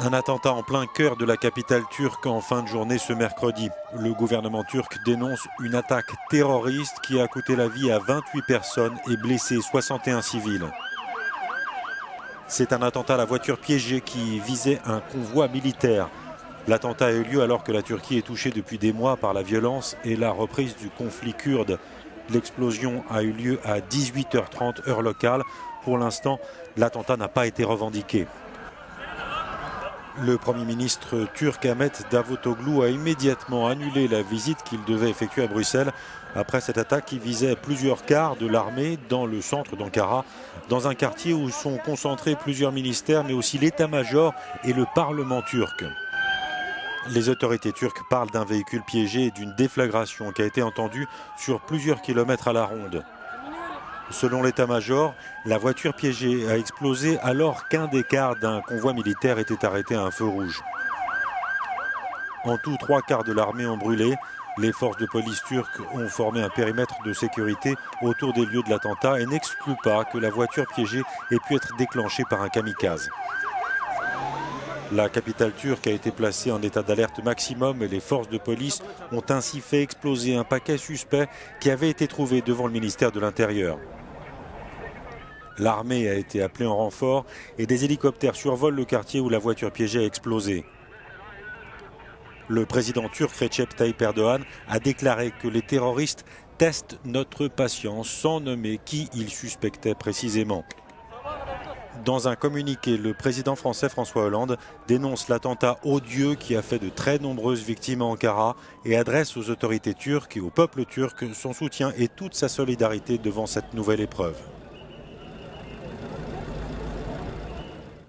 Un attentat en plein cœur de la capitale turque en fin de journée ce mercredi. Le gouvernement turc dénonce une attaque terroriste qui a coûté la vie à 28 personnes et blessé 61 civils. C'est un attentat à la voiture piégée qui visait un convoi militaire. L'attentat a eu lieu alors que la Turquie est touchée depuis des mois par la violence et la reprise du conflit kurde. L'explosion a eu lieu à 18h30 heure locale. Pour l'instant, l'attentat n'a pas été revendiqué. Le Premier ministre turc Ahmet Davutoglu a immédiatement annulé la visite qu'il devait effectuer à Bruxelles après cette attaque qui visait plusieurs quarts de l'armée dans le centre d'Ankara, dans un quartier où sont concentrés plusieurs ministères mais aussi l'état-major et le Parlement turc. Les autorités turques parlent d'un véhicule piégé et d'une déflagration qui a été entendue sur plusieurs kilomètres à la ronde. Selon l'état-major, la voiture piégée a explosé alors qu'un des quarts d'un convoi militaire était arrêté à un feu rouge. En tout, 3/4 de l'armée ont brûlé. Les forces de police turques ont formé un périmètre de sécurité autour des lieux de l'attentat et n'excluent pas que la voiture piégée ait pu être déclenchée par un kamikaze. La capitale turque a été placée en état d'alerte maximum et les forces de police ont ainsi fait exploser un paquet suspect qui avait été trouvé devant le ministère de l'Intérieur. L'armée a été appelée en renfort et des hélicoptères survolent le quartier où la voiture piégée a explosé. Le président turc Recep Tayyip Erdogan a déclaré que les terroristes testent notre patience sans nommer qui ils suspectaient précisément. Dans un communiqué, le président français François Hollande dénonce l'attentat odieux qui a fait de très nombreuses victimes à Ankara et adresse aux autorités turques et au peuple turc son soutien et toute sa solidarité devant cette nouvelle épreuve.